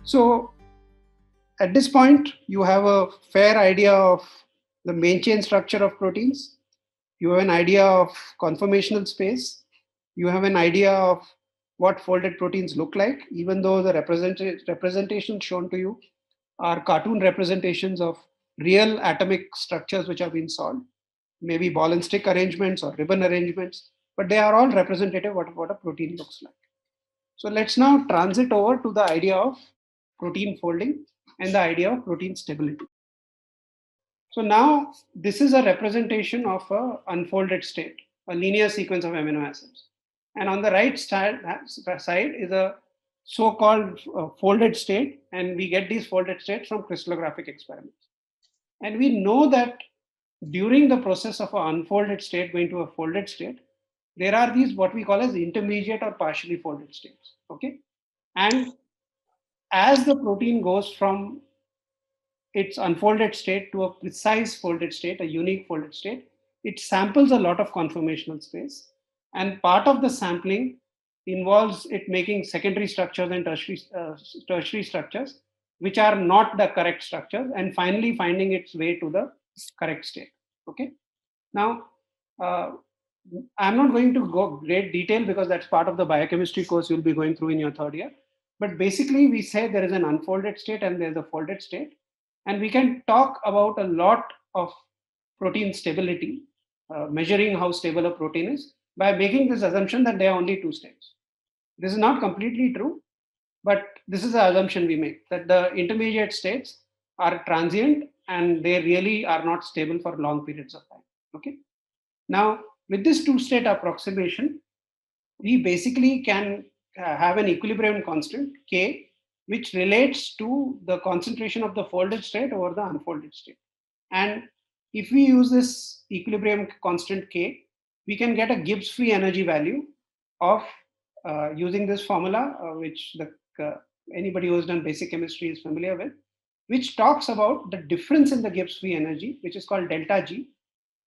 So at this point, you have a fair idea of the main chain structure of proteins. You have an idea of conformational space. You have an idea of what folded proteins look like, even though the representations shown to you are cartoon representations of real atomic structures which have been solved, maybe ball and stick arrangements or ribbon arrangements, but they are all representative of what a protein looks like. So let's now transit over to the idea of protein folding and the idea of protein stability. So now this is a representation of a unfolded state, a linear sequence of amino acids. And on the right side is a so-called folded state, and we get these folded states from crystallographic experiments. And we know that during the process of an unfolded state going to a folded state, there are these what we call as intermediate or partially folded states. Okay. And as the protein goes from its unfolded state to a precise folded state, a unique folded state, it samples a lot of conformational space. And part of the sampling involves it making secondary structures and tertiary structures, which are not the correct structures, and finally finding its way to the correct state. Okay. Now, uh, I'm not going to go great detail because that's part of the biochemistry course you'll be going through in your third year. But basically, we say there is an unfolded state and there's a folded state. And we can talk about a lot of protein stability, measuring how stable a protein is by making this assumption that there are only two states. This is not completely true, but this is the assumption we make that the intermediate states are transient and they really are not stable for long periods of time. Okay. Now, with this two state approximation, we basically can have an equilibrium constant K, which relates to the concentration of the folded state over the unfolded state. And if we use this equilibrium constant K, we can get a Gibbs free energy value of using this formula, which anybody who has done basic chemistry is familiar with, which talks about the difference in the Gibbs free energy, which is called delta G,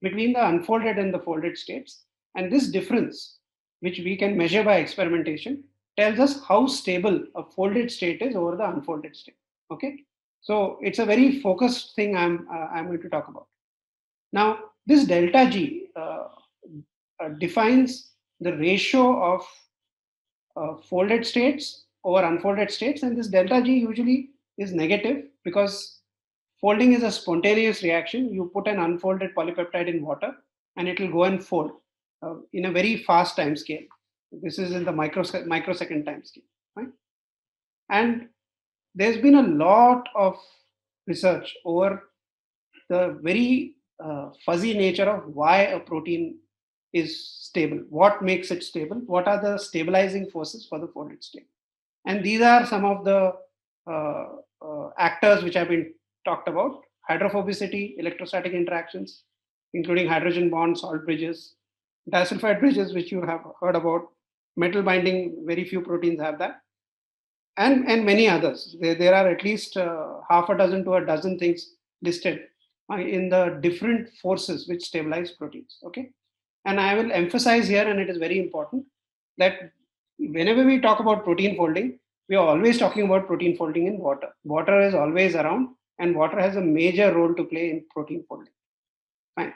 between the unfolded and the folded states. And this difference, which we can measure by experimentation, tells us how stable a folded state is over the unfolded state. Okay, so it's a very focused thing I'm going to talk about. Now, this delta G defines the ratio of folded states over unfolded states, and this delta G usually is negative because folding is a spontaneous reaction. You put an unfolded polypeptide in water and it will go and fold in a very fast time scale. This is in the microsecond time scale. Right? And there's been a lot of research over the very fuzzy nature of why a protein is stable. What makes it stable? What are the stabilizing forces for the folded state? And these are some of the actors which have been talked about: hydrophobicity, electrostatic interactions, including hydrogen bonds, salt bridges, disulfide bridges, which you have heard about, metal binding, very few proteins have that, and many others. There are at least half a dozen to a dozen things listed in the different forces which stabilize proteins. Okay, and I will emphasize here, and it is very important, that whenever we talk about protein folding, we are always talking about protein folding in water. Water is always around, and water has a major role to play in protein folding. Fine.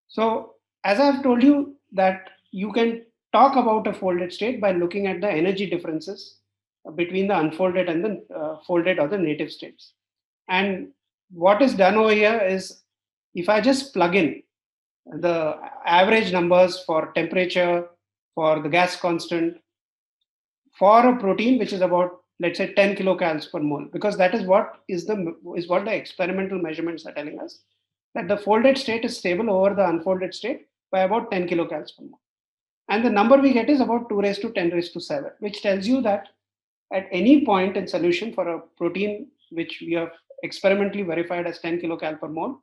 So, as I've told you, that you can talk about a folded state by looking at the energy differences between the unfolded and the folded or the native states. And what is done over here is, if I just plug in the average numbers for temperature, for the gas constant, for a protein which is about, let's say, 10 kilocalories per mole, because that is what the experimental measurements are telling us, that the folded state is stable over the unfolded state by about 10 kilocalories per mole. And the number we get is about 2 raised to 10 raised to 7, which tells you that at any point in solution for a protein which we have experimentally verified as 10 kilocal per mole,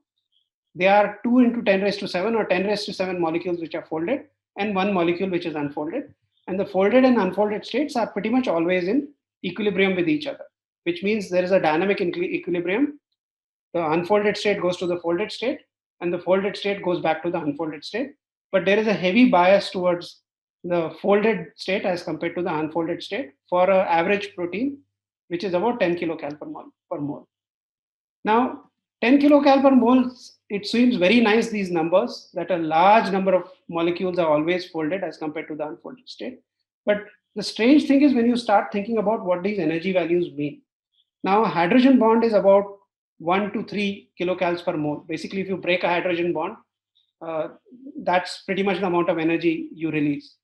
there are 2 into 10 raised to 7 or 10 raised to 7 molecules which are folded and one molecule which is unfolded. And the folded and unfolded states are pretty much always in equilibrium with each other, which means there is a dynamic equilibrium. The unfolded state goes to the folded state, and the folded state goes back to the unfolded state. But there is a heavy bias towards the folded state as compared to the unfolded state for an average protein which is about 10 kilocal per mole. Now, 10 kilocal per mole, it seems very nice, these numbers, that a large number of molecules are always folded as compared to the unfolded state. But the strange thing is when you start thinking about what these energy values mean. Now, a hydrogen bond is about 1 to 3 kilocals per mole. Basically, if you break a hydrogen bond, uh, that's pretty much the amount of energy you release.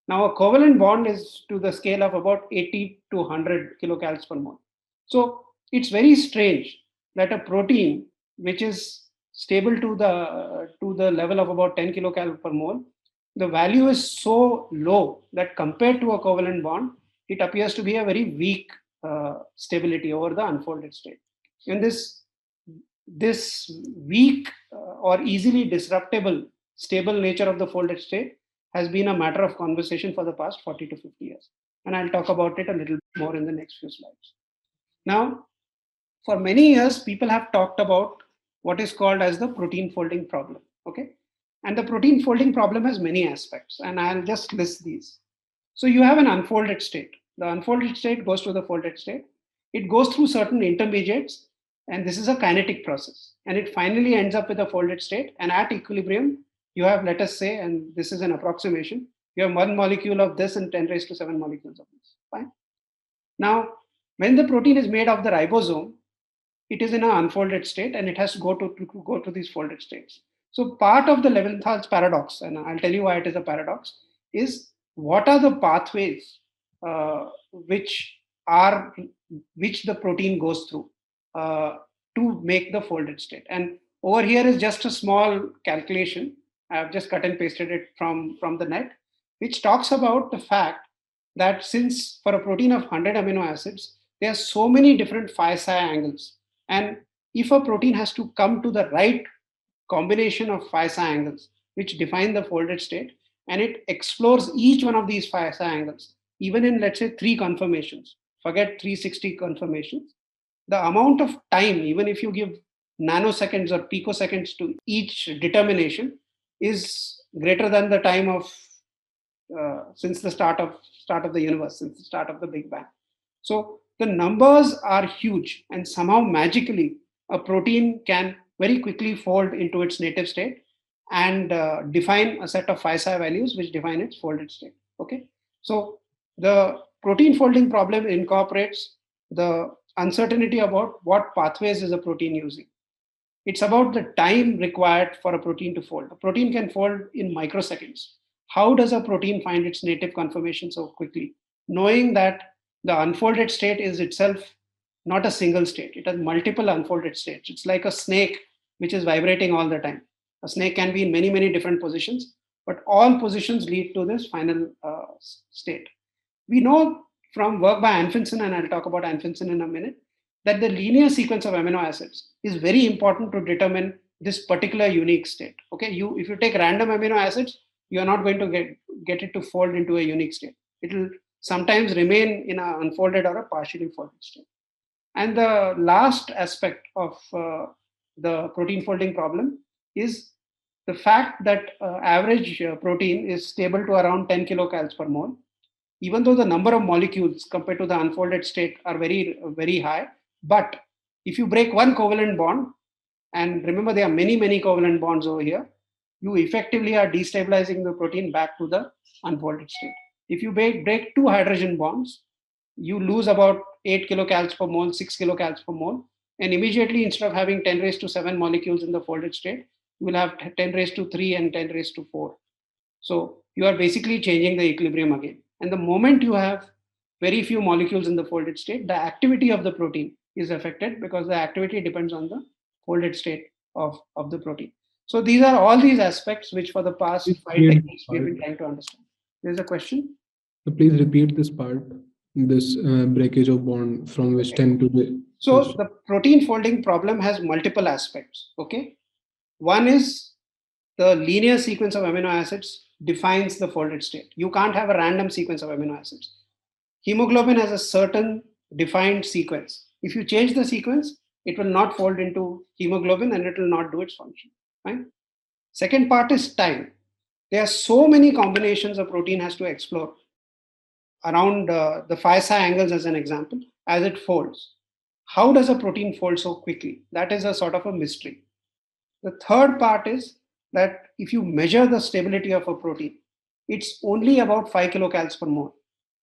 Now, a covalent bond is to the scale of about 80 to 100 kilocalories per mole. So it's very strange that a protein which is stable to the level of about 10 kilocalories per mole, the value is so low that compared to a covalent bond, it appears to be a very weak stability over the unfolded state. And this weak or easily disruptible stable nature of the folded state has been a matter of conversation for the past 40 to 50 years. And I'll talk about it a little bit more in the next few slides. Now, for many years, people have talked about what is called as the protein folding problem. Okay. And the protein folding problem has many aspects, and I'll just list these. So you have an unfolded state. The unfolded state goes to the folded state. It goes through certain intermediates, and this is a kinetic process. And it finally ends up with a folded state. And at equilibrium, you have, let us say, and this is an approximation, you have one molecule of this and 10 raised to 7 molecules of this. Fine. Now, when the protein is made of the ribosome, it is in an unfolded state and it has to go to these folded states. So part of the Levinthal's paradox, and I'll tell you why it is a paradox, is what are the pathways which are which the protein goes through to make the folded state. And over here is just a small calculation. I have just cut and pasted it from the net, which talks about the fact that since for a protein of 100 amino acids, there are so many different phi psi angles. And if a protein has to come to the right combination of phi psi angles, which define the folded state, and it explores each one of these phi psi angles, even in, let's say, 3 conformations, forget 360 conformations, the amount of time, even if you give nanoseconds or picoseconds to each determination, is greater than the time of since the start of the universe, since the start of the Big Bang. So the numbers are huge, and somehow magically a protein can very quickly fold into its native state and define a set of phi psi values which define its folded state. Okay, so the protein folding problem incorporates the uncertainty about what pathways is a protein using. It's about the time required for a protein to fold. A protein can fold in microseconds. How does a protein find its native conformation so quickly? Knowing that the unfolded state is itself not a single state, it has multiple unfolded states. It's like a snake which is vibrating all the time. A snake can be in many, many different positions, but all positions lead to this final state. We know from work by Anfinsen, and I'll talk about Anfinsen in a minute, that the linear sequence of amino acids is very important to determine this particular unique state. Okay, if you take random amino acids, you are not going to get it to fold into a unique state. It will sometimes remain in an unfolded or a partially folded state. And the last aspect of the protein folding problem is the fact that average protein is stable to around 10 kilocals per mole, even though the number of molecules compared to the unfolded state are very, very high. But if you break one covalent bond, and remember there are many, many covalent bonds over here, you effectively are destabilizing the protein back to the unfolded state. If you break two hydrogen bonds, you lose about 8 kilocals per mole, 6 kilocals per mole. And immediately, instead of having 10 raised to 7 molecules in the folded state, you will have 10 raised to 3 and 10 raised to 4. So you are basically changing the equilibrium again. And the moment you have very few molecules in the folded state, the activity of the protein is affected because the activity depends on the folded state of the protein. So these are all these aspects which for the past 5 decades we've been trying to understand. There's a question? So please repeat this part, this breakage of bond from which 10 to the... So the protein folding problem has multiple aspects. Okay. One is the linear sequence of amino acids defines the folded state. You can't have a random sequence of amino acids. Hemoglobin has a certain defined sequence. If you change the sequence, it will not fold into hemoglobin and it will not do its function. Right? Second part is time. There are so many combinations a protein has to explore around the phi psi angles as an example. as it folds. How does a protein fold so quickly? That is a sort of a mystery. The third part is that if you measure the stability of a protein, it's only about 5 kilocals per mole.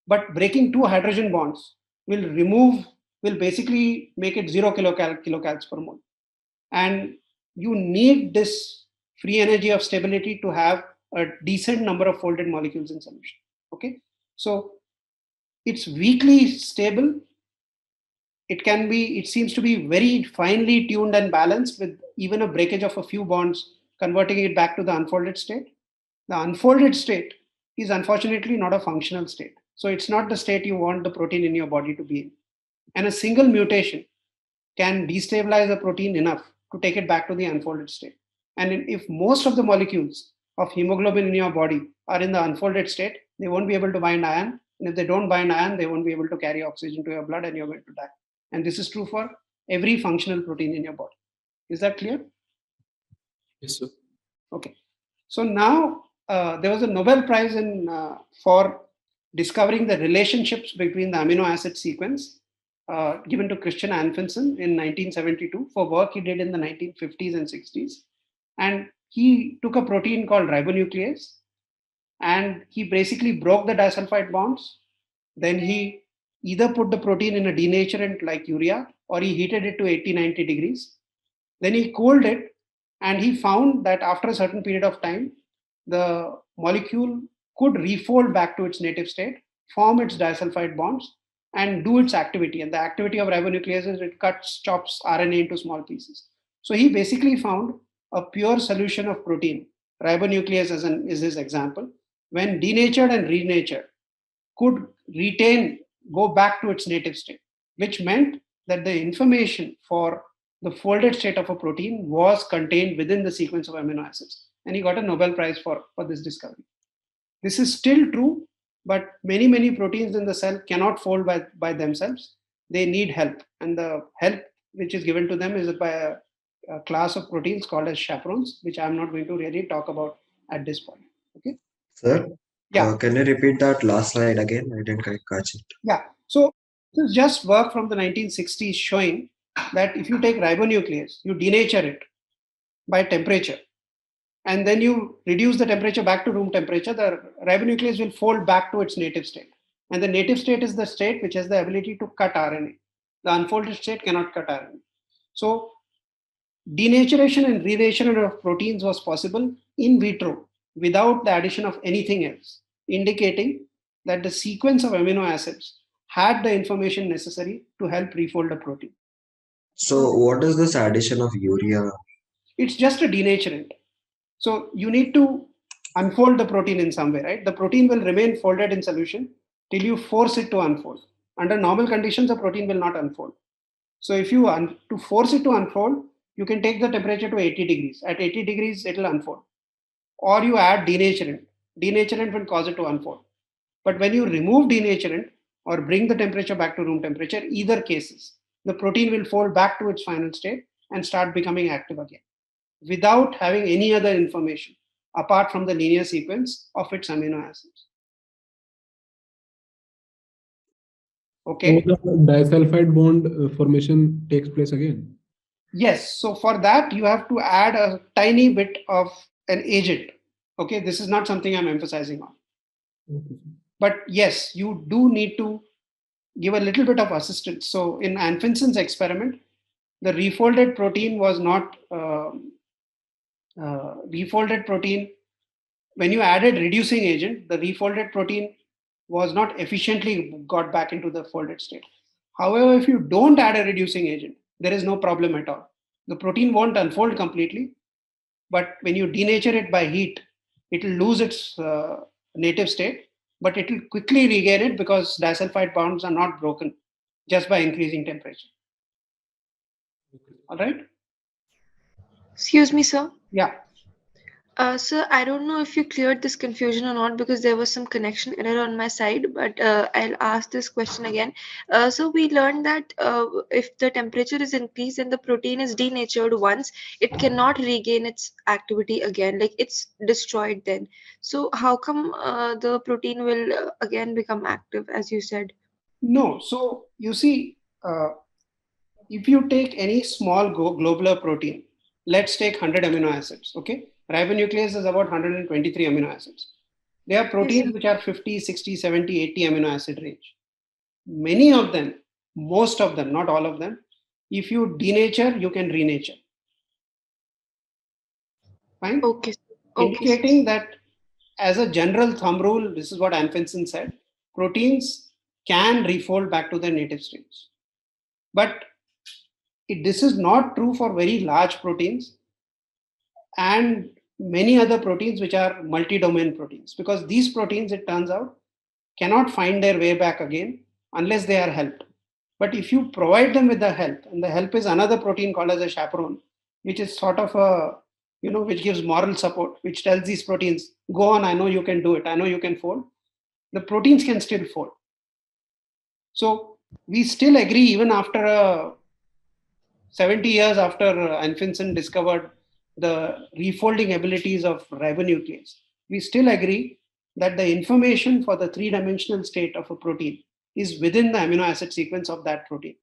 But breaking two hydrogen bonds will basically make it 0 kilocals per mole. And you need this free energy of stability to have a decent number of folded molecules in solution. Okay, so it's weakly stable. It seems to be very finely tuned and balanced, with even a breakage of a few bonds converting it back to the unfolded state. The unfolded state is unfortunately not a functional state, so it's not the state you want the protein in your body to be in. And a single mutation can destabilize a protein enough to take it back to the unfolded state. And if most of the molecules of hemoglobin in your body are in the unfolded state, they won't be able to bind iron. And if they don't bind iron, they won't be able to carry oxygen to your blood and you're going to die. And this is true for every functional protein in your body. Is that clear? Yes, sir. Okay. So now there was a Nobel Prize for discovering the relationships between the amino acid sequence given to Christian Anfinsen in 1972 for work he did in the 1950s and 60s. And he took a protein called ribonuclease and he basically broke the disulfide bonds. Then he either put the protein in a denaturant like urea or he heated it to 80, 90 degrees. Then he cooled it and he found that after a certain period of time, the molecule could refold back to its native state, form its disulfide bonds, and do its activity. And the activity of ribonuclease is it chops RNA into small pieces. So he basically found a pure solution of protein. Ribonuclease is his example. When denatured and renatured, could go back to its native state, which meant that the information for the folded state of a protein was contained within the sequence of amino acids. And he got a Nobel Prize for this discovery. This is still true, but many proteins in the cell cannot fold by themselves. They need help. And the help which is given to them is by a class of proteins called as chaperones, which I'm not going to really talk about at this point. Okay. Sir, Yeah. can you repeat that last slide again? I didn't quite catch it. Yeah. So this is just work from the 1960s showing that if you take ribonuclease, you denature it by temperature, and then you reduce the temperature back to room temperature, the ribonuclease will fold back to its native state. And the native state is the state which has the ability to cut RNA. The unfolded state cannot cut RNA. So denaturation and renaturation of proteins was possible in vitro without the addition of anything else, indicating that the sequence of amino acids had the information necessary to help refold a protein. So, what is this addition of urea? It's just a denaturant. So you need to unfold the protein in some way, right? The protein will remain folded in solution till you force it to unfold. Under normal conditions, the protein will not unfold. So if you to force it to unfold, you can take the temperature to 80 degrees. At 80 degrees, it will unfold. Or you add denaturant. Denaturant will cause it to unfold. But when you remove denaturant or bring the temperature back to room temperature, either cases, the protein will fold back to its final state and start becoming active again without having any other information apart from the linear sequence of its amino acids. So Okay. the disulfide bond formation takes place again. Yes. So for that, you have to add a tiny bit of an agent. Okay. This is not something I'm emphasizing on. Okay. But yes, you do need to give a little bit of assistance. So in Anfinsen's experiment, the refolded protein was not refolded protein. When you added reducing agent, the refolded protein was not efficiently got back into the folded state. However, if you don't add a reducing agent, there is no problem at all. The protein won't unfold completely, but when you denature it by heat, it will lose its native state, but it will quickly regain it because disulfide bonds are not broken just by increasing temperature. All right? Excuse me, sir. Yeah. Sir, I don't know if you cleared this confusion or not because there was some connection error on my side, but I'll ask this question again. So we learned that if the temperature is increased and the protein is denatured once, it cannot regain its activity again, like it's destroyed then. So how come the protein will again become active, as you said? No. So you see, uh, if you take any small globular protein, let's take 100 amino acids, okay? Ribonuclease is about 123 amino acids. There are Yes, sir. proteins which are 50, 60, 70, 80 amino acid range. Many of them, most of them, not all of them, if you denature, you can renature. Fine? Okay, sir. Okay, sir. Indicating that as a general thumb rule, this is what Anfinsen said, proteins can refold back to their native states. But this is not true for very large proteins and many other proteins which are multi-domain proteins, because these proteins, it turns out, cannot find their way back again unless they are helped. But if you provide them with the help, and the help is another protein called as a chaperone, which is sort of a, which gives moral support, which tells these proteins, go on, I know you can do it, I know you can fold, the proteins can still fold. So we still agree, even after 70 years after Anfinsen discovered the refolding abilities of ribonuclease, we still agree that the information for the three-dimensional state of a protein is within the amino acid sequence of that protein.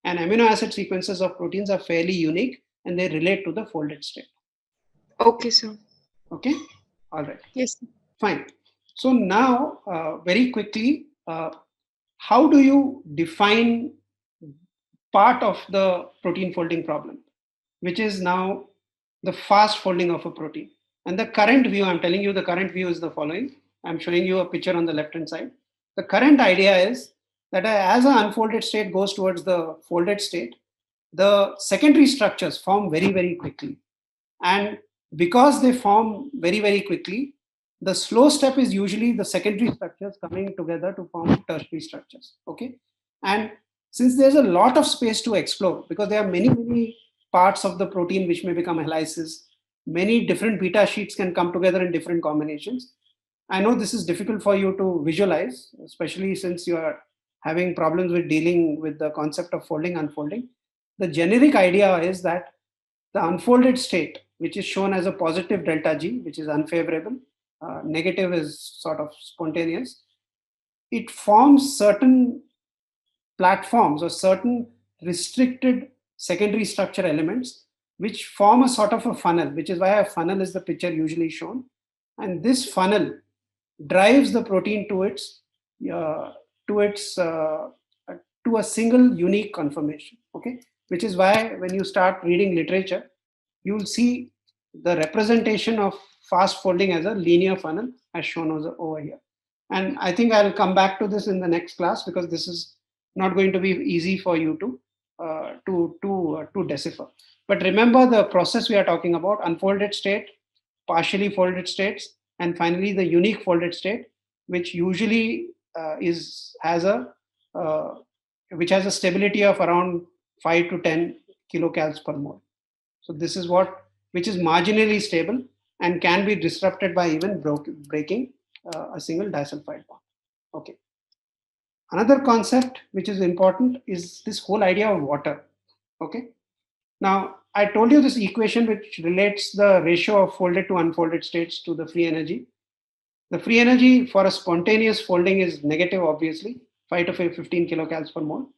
And amino acid sequences of proteins are fairly unique and they relate to the folded state. Okay, sir. Okay? All right. Yes, sir. Fine. So now, very quickly, how do you define part of the protein folding problem, which is now the fast folding of a protein? And the current view, I'm telling you, the current view is the following. I'm showing you a picture on the left hand side. The current idea is that as an unfolded state goes towards the folded state, the secondary structures form very, very quickly. And because they form very, very quickly, the slow step is usually the secondary structures coming together to form tertiary structures. Okay. And since there's a lot of space to explore, because there are many, many parts of the protein which may become helices, many different beta sheets can come together in different combinations. I know this is difficult for you to visualize, especially since you are having problems with dealing with the concept of folding, unfolding. The generic idea is that the unfolded state, which is shown as a positive delta G, which is unfavorable, negative is sort of spontaneous, it forms certain platforms or certain restricted secondary structure elements which form a sort of a funnel, which is why a funnel is the picture usually shown. And this funnel drives the protein uh, to its to a single unique conformation. Okay, which is why when you start reading literature, you will see the representation of fast folding as a linear funnel, as shown over here. And I think I'll come back to this in the next class, because this is not going to be easy for you to decipher. But remember the process we are talking about: unfolded state, partially folded states, and finally the unique folded state, which usually is has a uh, which has a stability of around 5 to 10 kilocals per mole. So this is what, which is marginally stable and can be disrupted by even breaking a single disulfide bond. Okay. Another concept which is important is this whole idea of water. Okay. Now, I told you this equation which relates the ratio of folded to unfolded states to the free energy. The free energy for a spontaneous folding is negative, obviously, 5 to 15 kilocals per mole.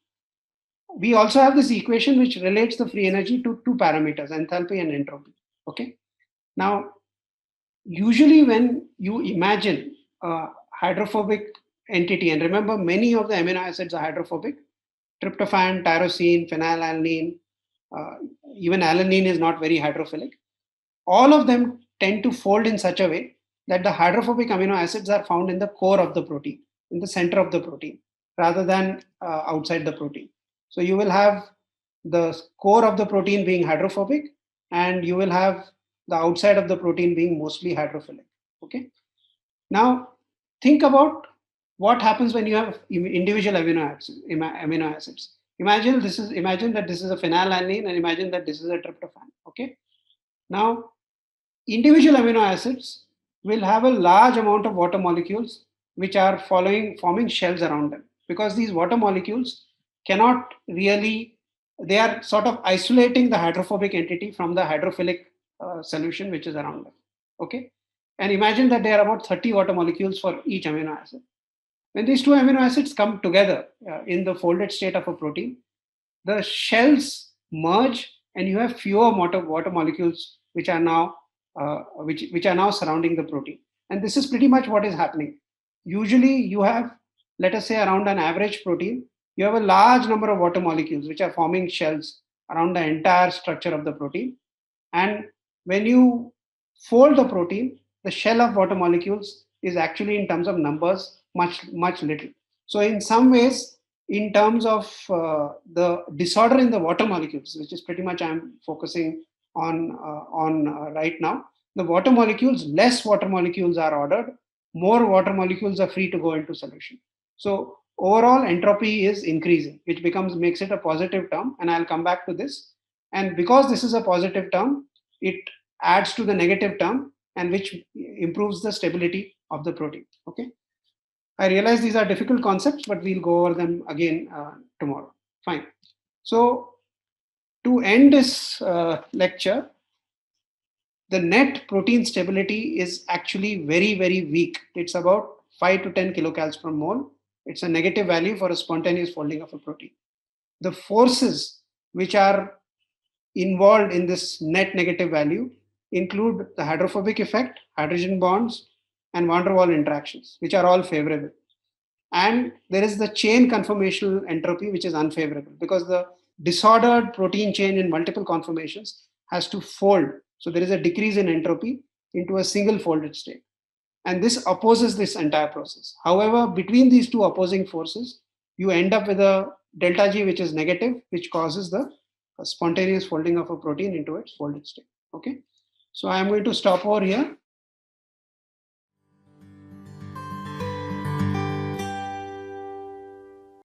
We also have this equation which relates the free energy to two parameters, enthalpy and entropy. Okay. Now, usually when you imagine a hydrophobic entity, and remember many of the amino acids are hydrophobic, tryptophan, tyrosine, phenylalanine, uh, even alanine is not very hydrophilic. All of them tend to fold in such a way that the hydrophobic amino acids are found in the core of the protein, in the center of the protein, rather than outside the protein. So you will have the core of the protein being hydrophobic, and you will have the outside of the protein being mostly hydrophilic. Okay. Now think about what happens when you have individual amino acids. Imagine that this is a phenylalanine, and imagine that this is a tryptophan. Okay. Now individual amino acids will have a large amount of water molecules which are forming shells around them, because these water molecules cannot really, they are sort of isolating the hydrophobic entity from the hydrophilic solution which is around them. Okay. And imagine that there are about 30 water molecules for each amino acid. When these two amino acids come together in the folded state of a protein, the shells merge and you have fewer water molecules which are now which are now surrounding the protein. And this is pretty much what is happening. Usually you have, let us say, around an average protein, you have a large number of water molecules which are forming shells around the entire structure of the protein. And when you fold the protein, the shell of water molecules is actually, in terms of numbers, much little. So in some ways, in terms of the disorder in the water molecules, which is pretty much I'm focusing on right now, the water molecules, less water molecules are ordered, more water molecules are free to go into solution. So overall entropy is increasing, which makes it a positive term, and I'll come back to this. And because this is a positive term, it adds to the negative term, and which improves the stability of the protein. Okay. I realize these are difficult concepts, but we'll go over them again tomorrow. Fine. So to end this lecture, the net protein stability is actually very weak. It's about 5 to 10 kilocals per mole. It's a negative value for a spontaneous folding of a protein. The forces which are involved in this net negative value include the hydrophobic effect, hydrogen bonds, and van der Waals interactions, which are all favorable. And there is the chain conformational entropy, which is unfavorable because the disordered protein chain in multiple conformations has to fold. So there is a decrease in entropy into a single folded state. And this opposes this entire process. However, between these two opposing forces, you end up with a delta G, which is negative, which causes the spontaneous folding of a protein into its folded state. Okay. So I am going to stop over here.